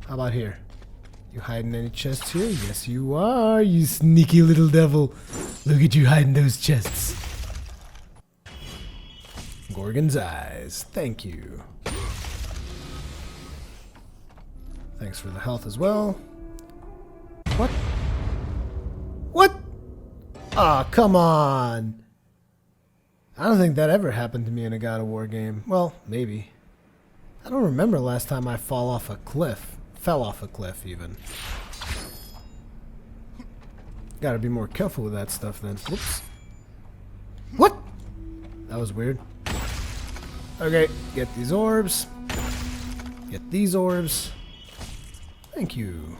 How about here? You hiding any chests here? Yes, you are, you sneaky little devil. Look at you hiding those chests. Gorgon's eyes. Thank you. Thanks for the health as well. What? What? Aw, oh, come on. I don't think that ever happened to me in a God of War game. Well, maybe. I don't remember last time I fell off a cliff. Fell off a cliff, even. Gotta be more careful with that stuff then. Whoops. What? That was weird. Okay, get these orbs. Get these orbs. Thank you.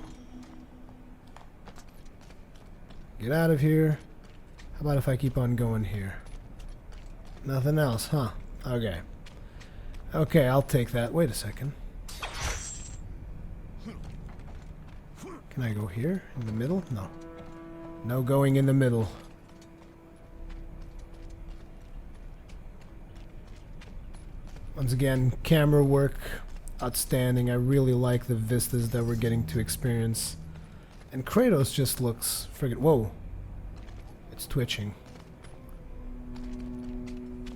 Get out of here. How about if I keep on going here? Nothing else, huh? Okay. Okay, I'll take that. Wait a second. Can I go here? In the middle? No. No going in the middle. Once again, camera work, outstanding. I really like the vistas that we're getting to experience. And Kratos just looks friggin'... Whoa. It's twitching.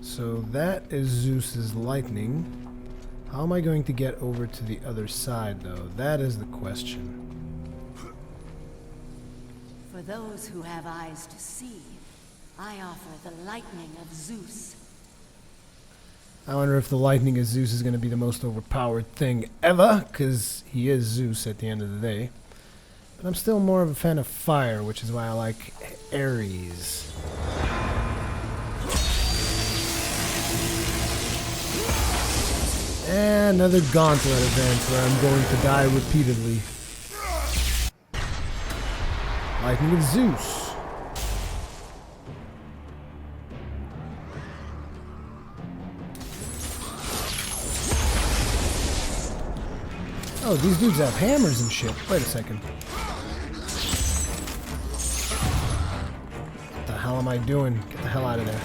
So that is Zeus's lightning. How am I going to get over to the other side, though? That is the question. For those who have eyes to see, I offer the lightning of Zeus. I wonder if the lightning of Zeus is going to be the most overpowered thing ever, because he is Zeus at the end of the day. But I'm still more of a fan of fire, which is why I like Ares. And another gauntlet event where I'm going to die repeatedly. Lightning of Zeus. Oh, these dudes have hammers and shit. Wait a second. What the hell am I doing? Get the hell out of there.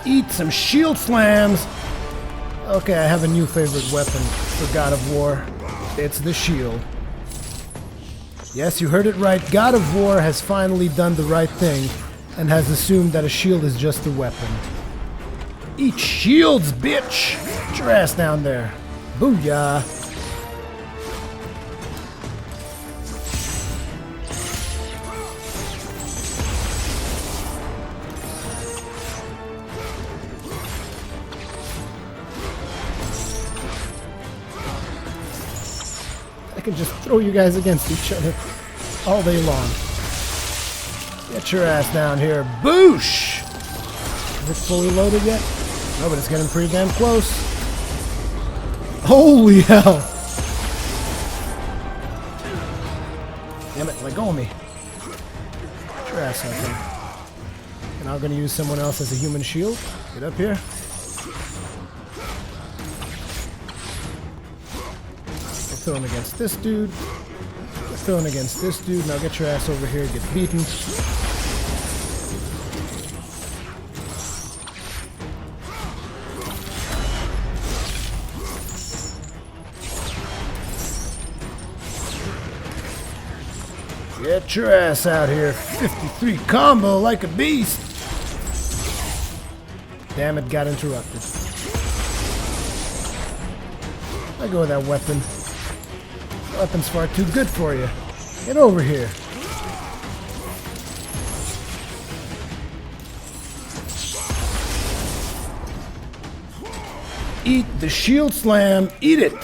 Eat some shield slams! Okay, I have a new favorite weapon for God of War. It's the shield. Yes, you heard it right. God of War has finally done the right thing and has assumed that a shield is just a weapon. Eat shields, bitch! Get your ass down there. Booyah! I can just throw you guys against each other all day long. Get your ass down here. Boosh! Is it fully loaded yet? No, but it's getting pretty damn close. Holy hell! Damn it, let go of me. Get your ass out there. And I'm gonna use someone else as a human shield. Get up here. Throw him against this dude. Throw him against this dude. Now get your ass over here, get beaten. Get your ass out here. 53 combo like a beast. Damn it, got interrupted. Let go of that weapon. Weapon's far too good for you. Get over here. Eat the shield slam. Eat it.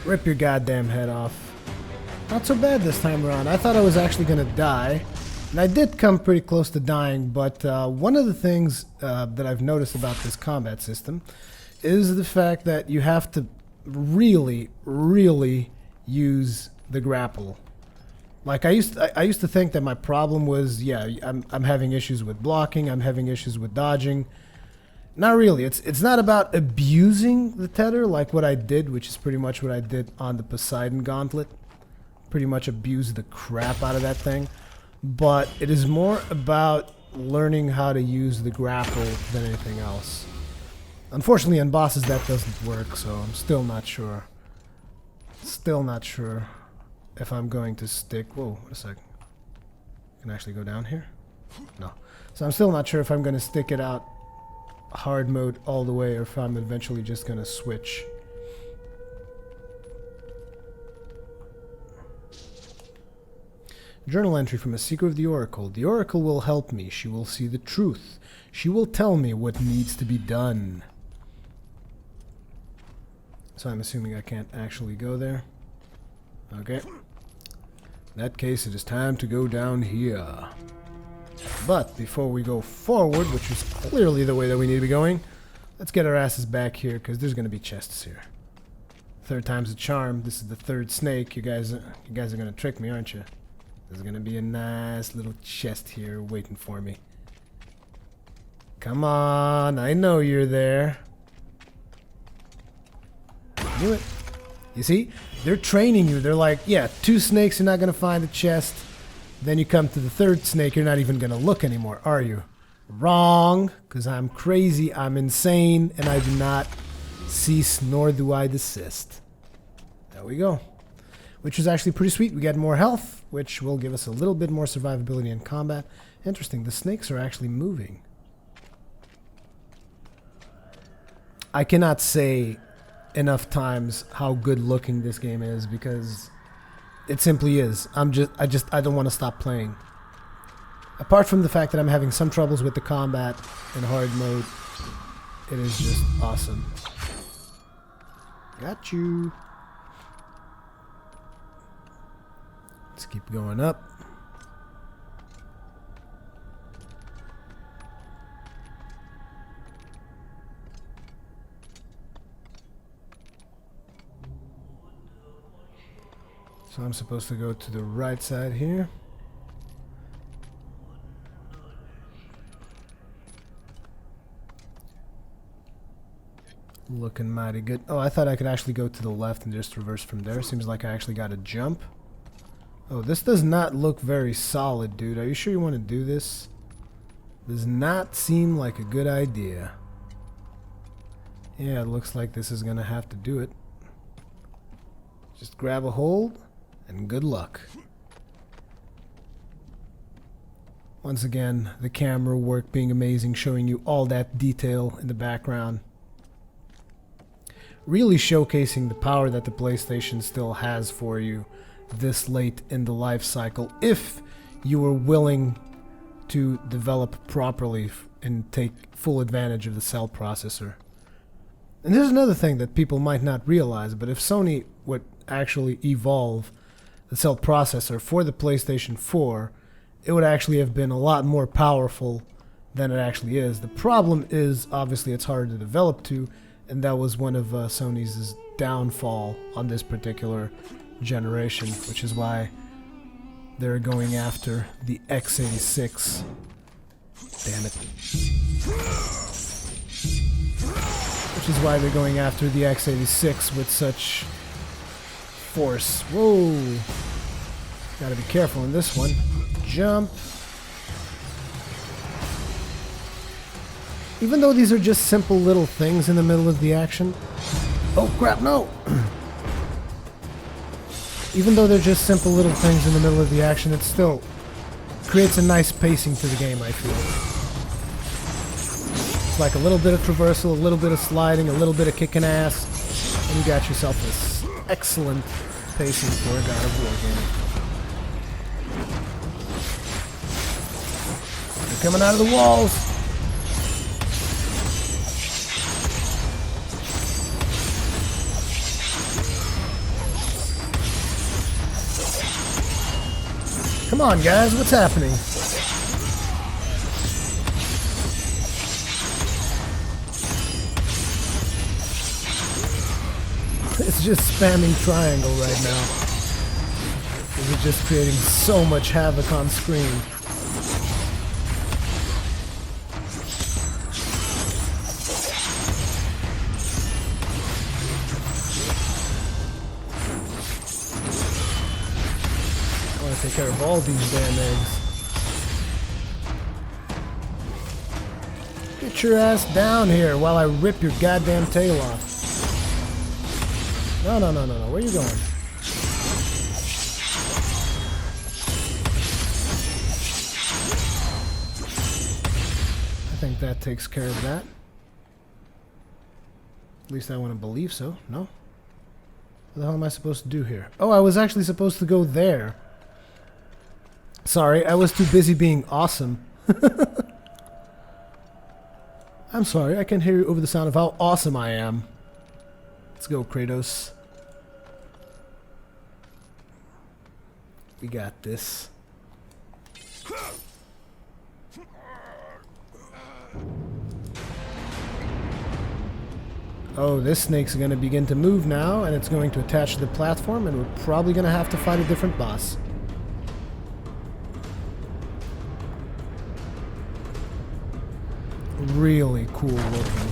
Rip your goddamn head off. Not so bad this time around. I thought I was actually going to die. And I did come pretty close to dying, but one of the things that I've noticed about this combat system is the fact that you have to really use the grapple. Like I used to think that my problem was, yeah, I'm having issues with blocking, I'm having issues with dodging, Not really. It's not about abusing the tether like what I did, which is pretty much what I did on the Poseidon Gauntlet. Pretty much abused the crap out of that thing. But it is more about learning how to use the grapple than anything else. Unfortunately, on bosses that doesn't work, so I'm still not sure. Still not sure if I'm going to stick... Whoa, wait a sec. Can I actually go down here? No. So I'm still not sure if I'm going to stick it out hard mode all the way or if I'm eventually just going to switch. Journal entry from a seeker of the Oracle. The Oracle will help me. She will see the truth. She will tell me what needs to be done. So I'm assuming I can't actually go there. Okay. In that case, it is time to go down here. But before we go forward, which is clearly the way that we need to be going, let's get our asses back here, because there's going to be chests here. Third time's a charm. This is the third snake. You guys are going to trick me, aren't you? There's going to be a nice little chest here waiting for me. Come on, I know you're there. Do it. You see? They're training you. They're like, yeah, 2 snakes, you're not going to find a chest. Then you come to the 3rd snake, you're not even going to look anymore, are you? Wrong, because I'm crazy, I'm insane, and I do not cease nor do I desist. There we go. Which was actually pretty sweet. We get more health, which will give us a little bit more survivability in combat. Interesting, the snakes are actually moving. I cannot say enough times how good looking this game is because it simply is. I don't want to stop playing. Apart from the fact that I'm having some troubles with the combat in hard mode, it is just awesome. Got you. Let's keep going up. So I'm supposed to go to the right side here. Looking mighty good. Oh, I thought I could actually go to the left and just reverse from there. Seems like I actually got to jump. Oh, this does not look very solid, dude. Are you sure you want to do this? Does not seem like a good idea. Yeah, it looks like this is going to have to do it. Just grab a hold. And good luck. Once again, the camera work being amazing, showing you all that detail in the background. Really showcasing the power that the PlayStation still has for you this late in the life cycle, if you were willing to develop properly and take full advantage of the cell processor. And there's another thing that people might not realize, but if Sony would actually evolve the cell processor for the PlayStation 4, it would actually have been a lot more powerful than it actually is. The problem is, obviously, it's hard to develop to, and that was one of Sony's downfall on this particular generation, which is why they're going after the x86. Damn it. Which is why they're going after the x86 with such force. Whoa. Gotta be careful in this one. Jump. Even though these are just simple little things in the middle of the action. Oh crap, no! Even though they're just simple little things in the middle of the action, it still creates a nice pacing to the game, I feel. It's like a little bit of traversal, a little bit of sliding, a little bit of kicking ass, and you got yourself this excellent pacing for a God of War game. They're coming out of the walls! Come on, guys, what's happening? It's just spamming triangle right now. It's just creating so much havoc on screen. care of all these damn eggs. Get your ass down here while I rip your goddamn tail off. No, no, no, no, no. Where are you going? I think that takes care of that. At least I want to believe so. No? What the hell am I supposed to do here? Oh, I was actually supposed to go there. Sorry, I was too busy being awesome. I'm sorry, I can hear you over the sound of how awesome I am. Let's go, Kratos. We got this. Oh, this snake's going to begin to move now, and it's going to attach to the platform, and we're probably going to have to fight a different boss. Really cool looking.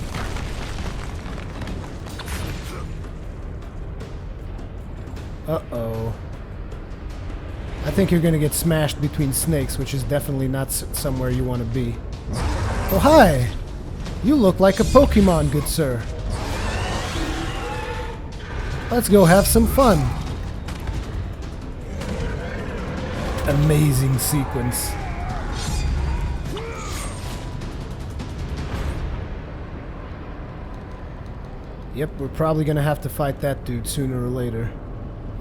Uh-oh. I think you're going to get smashed between snakes, which is definitely not somewhere you want to be. Oh, hi! You look like a Pokemon, good sir. Let's go have some fun. Amazing sequence. Yep, we're probably going to have to fight that dude sooner or later.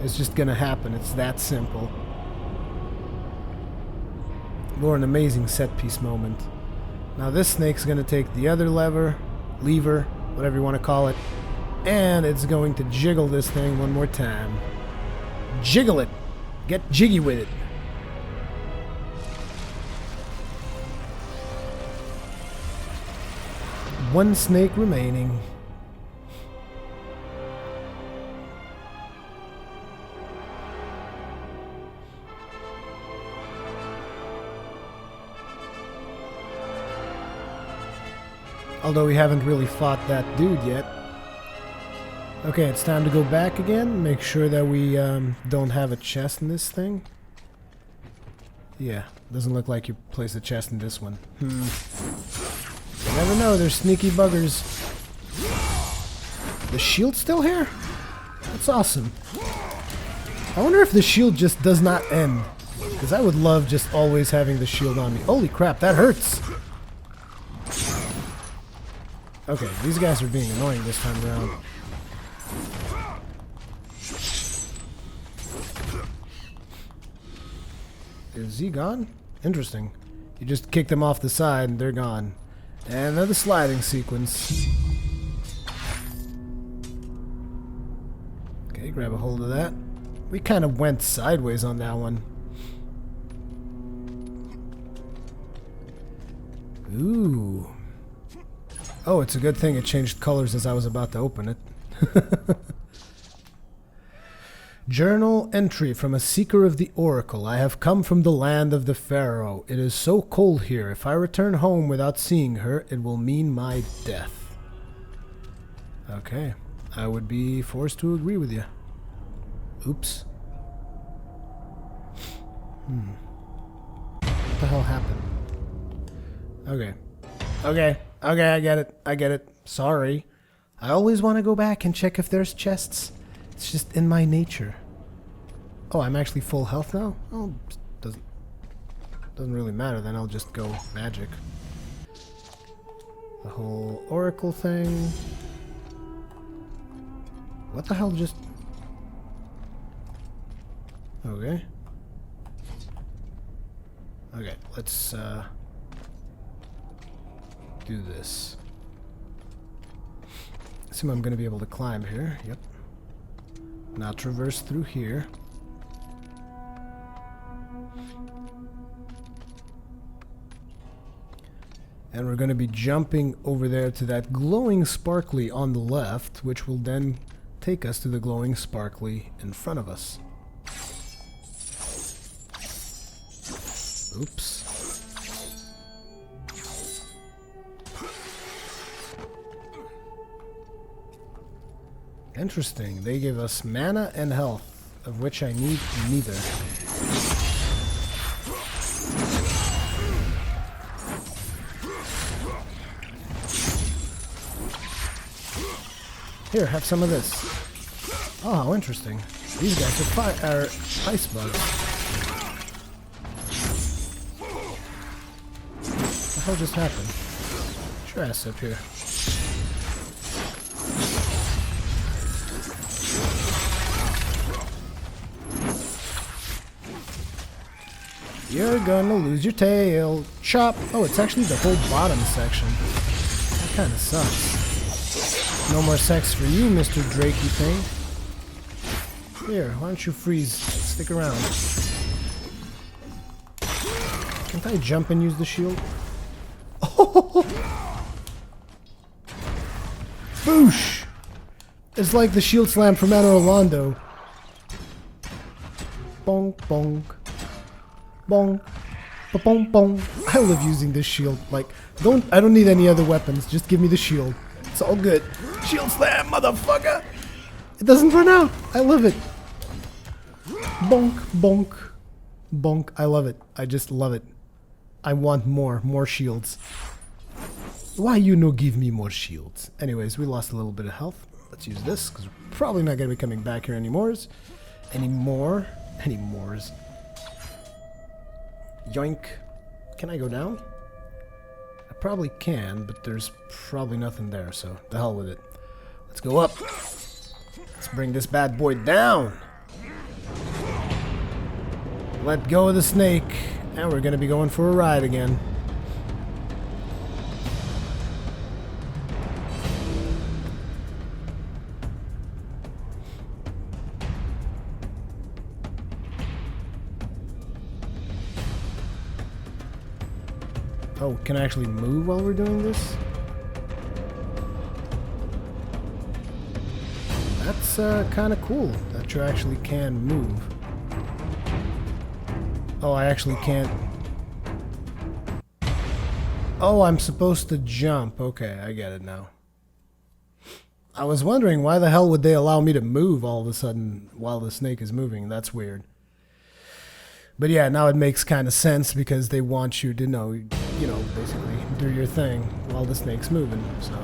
It's just going to happen. It's that simple. More an amazing set-piece moment. Now this snake's going to take the other lever, whatever you want to call it, and it's going to jiggle this thing one more time. Jiggle it! Get jiggy with it! One snake remaining. Although we haven't really fought that dude yet. Okay, it's time to go back again. Make sure that we don't have a chest in this thing. Yeah, doesn't look like you placed a chest in this one. You never know, there's sneaky buggers. The shield's still here? That's awesome. I wonder if the shield just does not end. Because I would love just always having the shield on me. Holy crap, that hurts! Okay, these guys are being annoying this time around. Is he gone? Interesting. You just kicked them off the side and they're gone. And another sliding sequence. Okay, grab a hold of that. We kind of went sideways on that one. Ooh. Oh, it's a good thing it changed colors as I was about to open it. Journal entry from a seeker of the oracle. I have come from the land of the pharaoh. It is so cold here. If I return home without seeing her, it will mean my death. Okay. I would be forced to agree with you. Oops. What the hell happened? Okay. Okay, I get it. Sorry. I always want to go back and check if there's chests. It's just in my nature. Oh, I'm actually full health now? Oh, doesn't really matter then. I'll just go magic. The whole oracle thing. What the hell just... Okay. Okay, let's do this. Assume I'm going to be able to climb here. Yep. Now traverse through here. And we're going to be jumping over there to that glowing sparkly on the left, which will then take us to the glowing sparkly in front of us. Oops. Interesting. They give us mana and health, of which I need neither. Here, have some of this. Oh, how interesting. These guys are ice bugs. What the hell just happened? Get your ass up here. You're gonna lose your tail. Chop. Oh, it's actually the whole bottom section. That kind of sucks. No more sex for you, Mr. Drakey thing. Here, why don't you freeze? Stick around. Can't I jump and use the shield? Oh! Boosh! It's like the shield slam from Anna Orlando. Bonk, bonk. Bonk. Ba-bonk, bonk. I love using this shield. Like, I don't need any other weapons. Just give me the shield. It's all good. Shield slam, motherfucker! It doesn't run out. I love it. Bonk, bonk, bonk. I love it. I just love it. I want more shields. Why you no give me more shields? Anyways, we lost a little bit of health. Let's use this, because we're probably not going to be coming back here anymore. Anymores. Yoink. Can I go down? I probably can, but there's probably nothing there, so the hell with it. Let's go up. Let's bring this bad boy down. Let go of the snake, and we're going to be going for a ride again. Oh, can I actually move while we're doing this? That's kind of cool that you actually can move. Oh, I actually can't. Oh, I'm supposed to jump. Okay, I get it now. I was wondering why the hell would they allow me to move all of a sudden while the snake is moving. That's weird. But yeah, now it makes kind of sense because they want you to know, you know, basically do your thing while the snake's moving, so.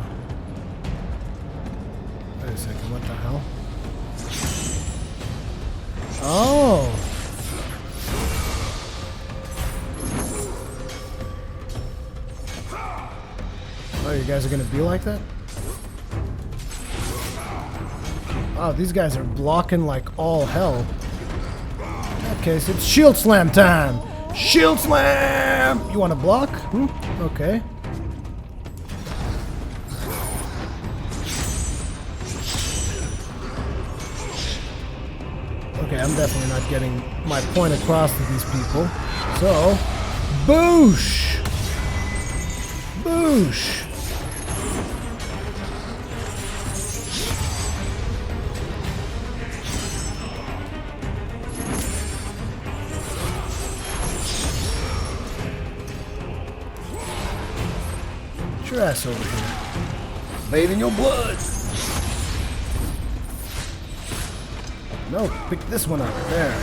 Wait a second, what the hell? Oh! Oh, you guys are gonna be like that? Wow, these guys are blocking like all hell. In that case, it's shield slam time! Shield slam! You wanna block? Okay. Okay, I'm definitely not getting my point across to these people. So, boosh! Boosh! Get your ass over here. Bathe in your blood! No, pick this one up. There.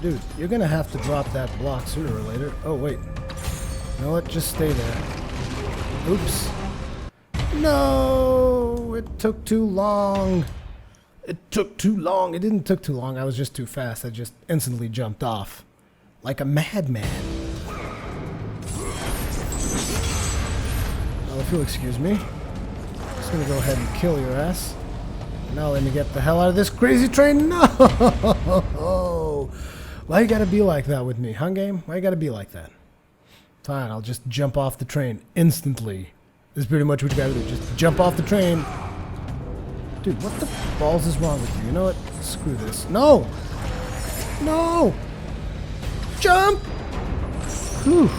Dude, you're gonna have to drop that block sooner or later. Oh, wait. You know what? Just stay there. Oops. No! It took too long. It took too long. It didn't took too long. I was just too fast. I just instantly jumped off. Like a madman. Well, if you'll excuse me. I'm just gonna go ahead and kill your ass. Now let me get the hell out of this crazy train. No! Why you gotta be like that with me, huh, game? Why you gotta be like that? Fine, I'll just jump off the train instantly. This is pretty much what you gotta do. Just jump off the train. Dude, what the balls is wrong with you? You know what? Screw this. No! No! Jump! Whew.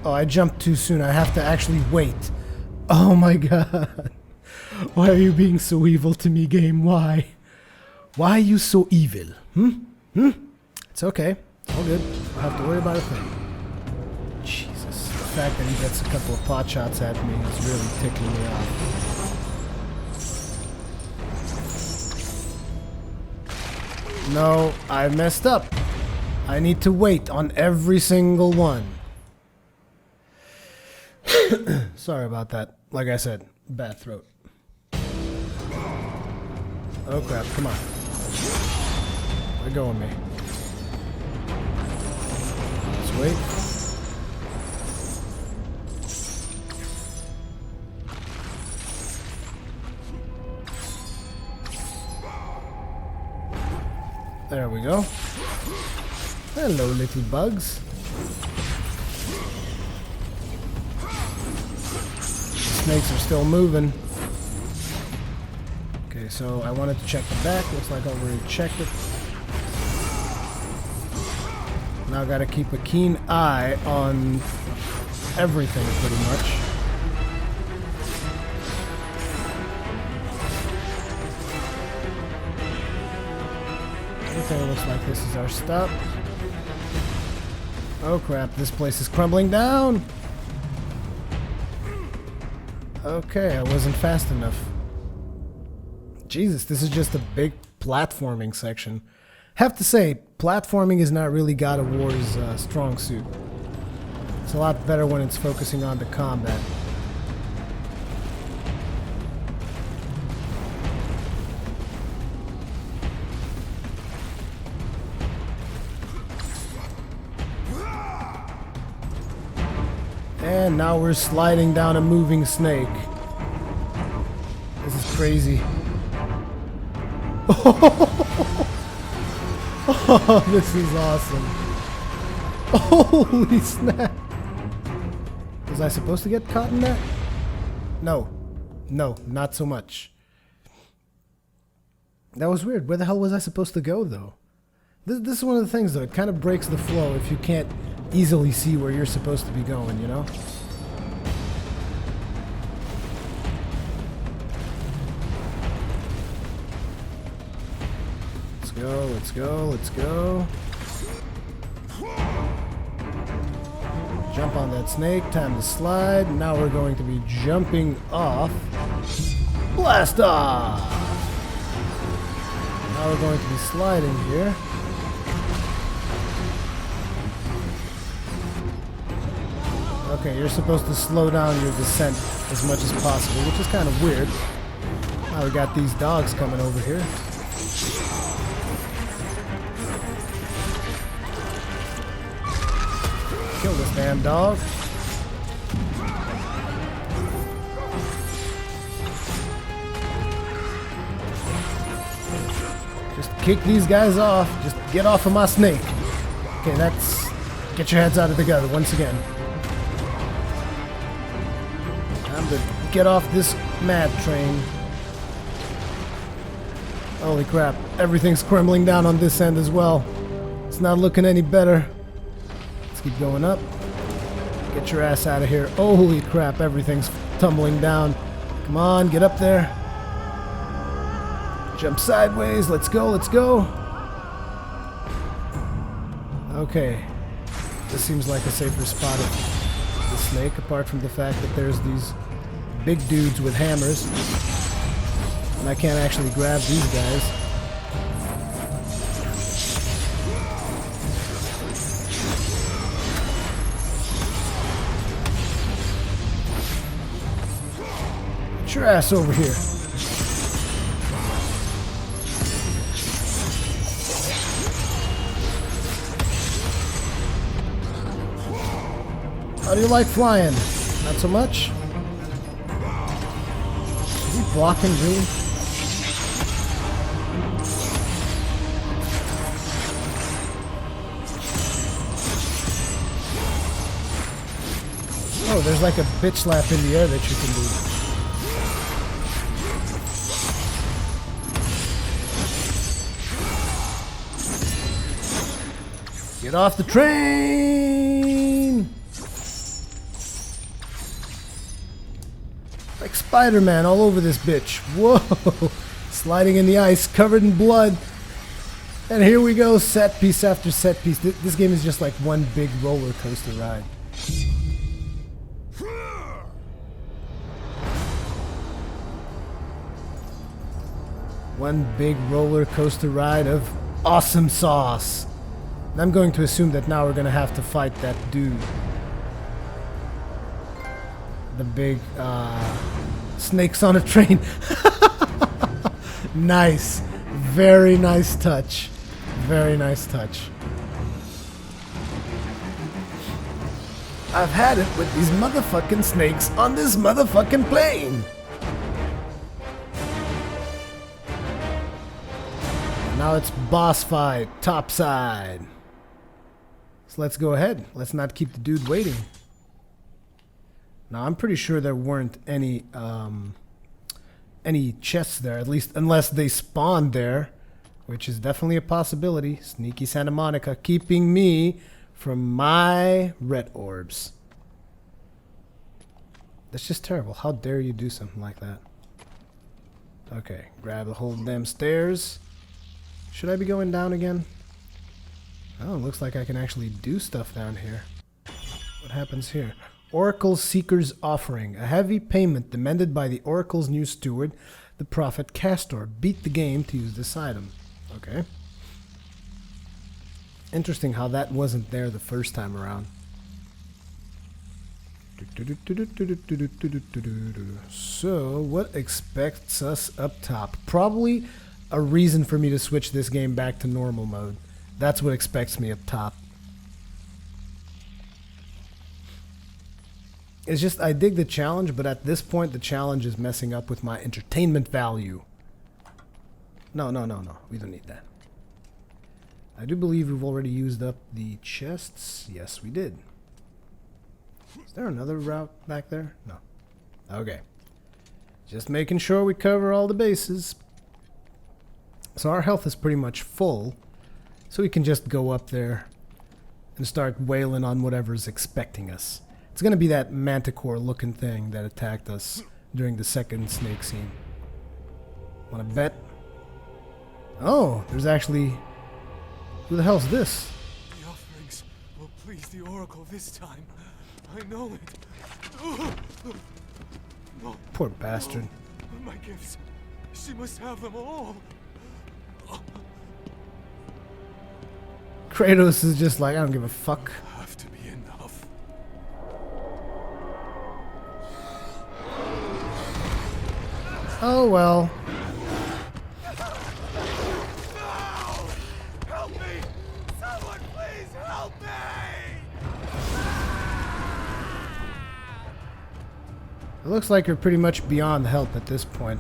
Oh, I jumped too soon. I have to actually wait. Oh my god. Why are you being so evil to me, game? Why? Why are you so evil? It's okay. It's all good. I don't have to worry about a thing. Jesus. The fact that he gets a couple of pot shots at me is really ticking me off. No, I messed up. I need to wait on every single one. Sorry about that. Like I said, bad throat. Oh crap, come on. Let go of me. Let's wait. There we go. Hello, little bugs. Snakes are still moving. Okay, so I wanted to check the back. Looks like I already checked it. Now I gotta keep a keen eye on everything, pretty much. Okay, looks like this is our stop. Oh crap, this place is crumbling down! Okay, I wasn't fast enough. Jesus, this is just a big platforming section. Have to say, platforming is not really God of War's strong suit. It's a lot better when it's focusing on the combat. And now we're sliding down a moving snake. This is crazy. Oh, this is awesome. Holy snap. Was I supposed to get caught in that? No. No, not so much. That was weird. Where the hell was I supposed to go, though? This is one of the things, though. It kind of breaks the flow if you can't easily see where you're supposed to be going, you know? Let's go, let's go, let's go. Jump on that snake, time to slide. Now we're going to be jumping off. Blast off! Now we're going to be sliding here. Okay, you're supposed to slow down your descent as much as possible, which is kind of weird. Now we got these dogs coming over here. Kill this damn dog. Just kick these guys off. Just get off of my snake. Okay, that's... Get your heads out of the gutter once again. Time to get off this mad train. Holy crap. Everything's crumbling down on this end as well. It's not looking any better. Let's keep going up. Get your ass out of here. Holy crap. Everything's tumbling down. Come on, get up there. Jump sideways. Let's go, let's go. Okay. This seems like a safer spot of the snake, apart from the fact that there's these big dudes with hammers. And I can't actually grab these guys. Get your ass over here. How do you like flying? Not so much? Is he blocking really? Oh, there's like a bitch slap in the air that you can do. Get off the train! Like Spider-Man all over this bitch. Whoa! Sliding in the ice, covered in blood. And here we go, set piece after set piece. This game is just like one big roller coaster ride. One big roller coaster ride of Awesome sauce. And I'm going to assume that now we're going to have to fight that dude. The big snakes on a train. Nice. Very nice touch. Very nice touch. I've had it with these motherfucking snakes on this motherfucking plane. Now it's boss fight, topside. So let's go ahead. Let's not keep the dude waiting. Now I'm pretty sure there weren't any chests there, at least unless they spawned there, which is definitely a possibility. Sneaky Santa Monica keeping me from my red orbs. That's just terrible. How dare you do something like that? Okay, grab the whole damn stairs. Should I be going down again? Oh, it looks like I can actually do stuff down here. What happens here? Oracle Seeker's Offering. A heavy payment demanded by the Oracle's new steward, the Prophet Castor. Beat the game to use this item. Okay. Interesting how that wasn't there the first time around. So, what expects us up top? Probably a reason for me to switch this game back to normal mode. That's what expects me up top. It's just, I dig the challenge, but at this point the challenge is messing up with my entertainment value. No. We don't need that. I do believe we've already used up the chests. Yes, we did. Is there another route back there? No. Okay. Just making sure we cover all the bases. So our health is pretty much full. So we can just go up there and start wailing on whatever's expecting us. It's going to be that manticore looking thing that attacked us during the second snake scene. Want to bet? Oh, there's actually... Who the hell's this? The offerings will please the Oracle this time. I know it. No. Poor bastard. My gifts. She must have them all. Kratos is just like, I don't give a fuck. Have to be enough. Oh well. Help me! Someone please help me! It looks like you're pretty much beyond help at this point.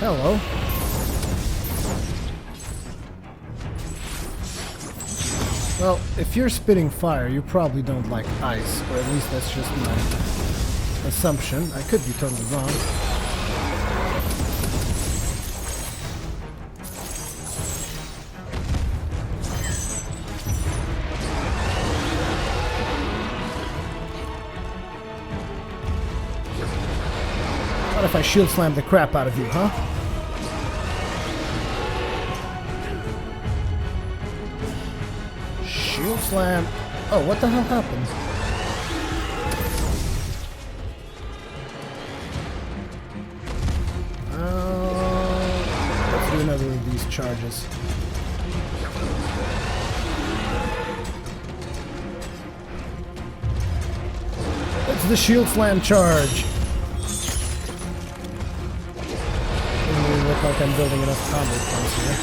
Hello. Well, if you're spitting fire, you probably don't like ice, or at least that's just my assumption. I could be totally wrong. What if I shield slam the crap out of you, huh? Shield slam. Oh, what the hell happened? Let's do another of these charges. It's the shield slam charge. Doesn't really look like I'm building enough combo points here.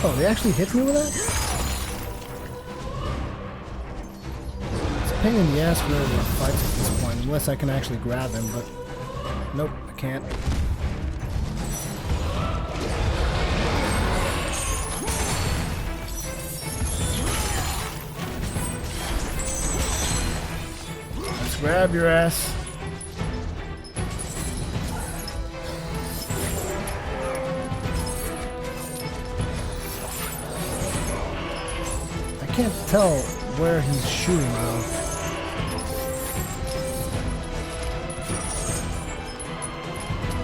Oh, they actually hit me with that? It's a pain in the ass for me to fight at this point, unless I can actually grab him, but nope, I can't. Let's grab your ass. I can't tell where he's shooting though.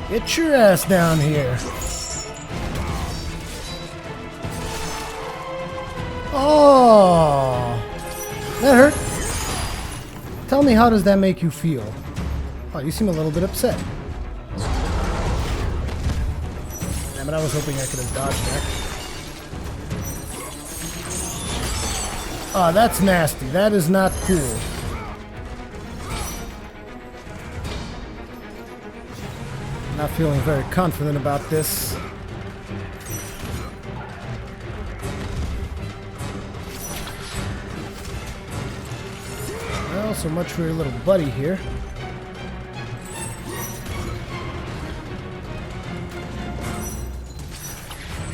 Get your ass down here. Oh, that hurt. Tell me, how does that make you feel? Oh, you seem a little bit upset. Damn it, I was hoping I could have dodged that. Oh, that's nasty. That is not cool. Not feeling very confident about this. Well, so much for your little buddy here.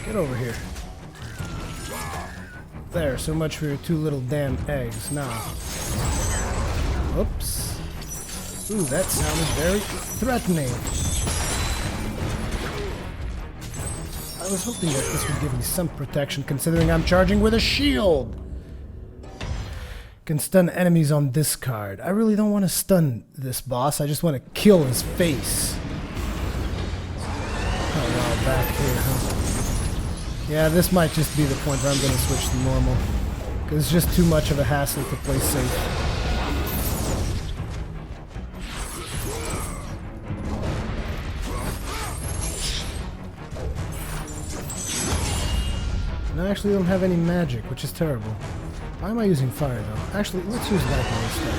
Get over here. There, so much for your two little damn eggs. Now. Oops. Ooh, that sounded very threatening. I was hoping that this would give me some protection, considering I'm charging with a shield. Can stun enemies on discard. I really don't want to stun this boss. I just want to kill his face. Oh, wow, back here, huh? Yeah, this might just be the point where I'm going to switch to normal. Because it's just too much of a hassle to play safe. And I actually don't have any magic, which is terrible. Why am I using fire, though? Actually, let's use lightning instead.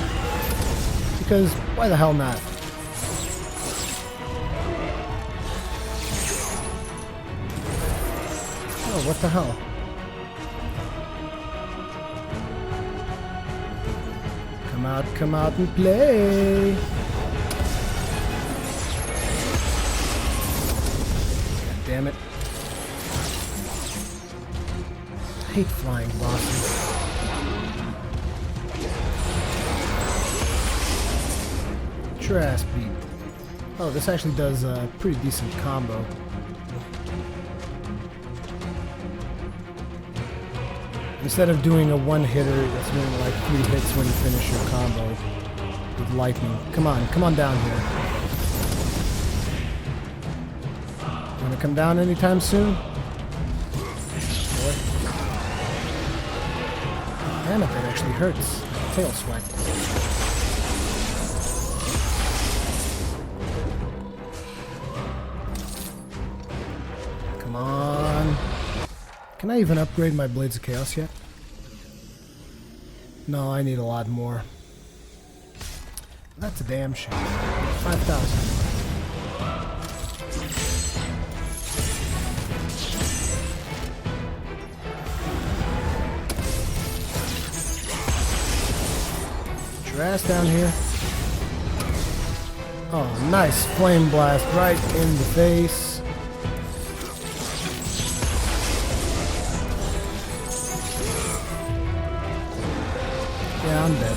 Because, why the hell not? Oh, what the hell? Come out and play! God damn it. I hate flying bosses. Get your ass beat. Oh, this actually does a pretty decent combo. Instead of doing a one-hitter, it's doing like 3 hits when you finish your combo with lightning. Come on down here. You wanna come down anytime soon? Boy. Damn it, that actually hurts. Tail swipe. Come on. Can I even upgrade my Blades of Chaos yet? No, I need a lot more. That's a damn shame. 5,000. Get your ass down here. Oh, nice flame blast right in the face. Yeah, I'm dead.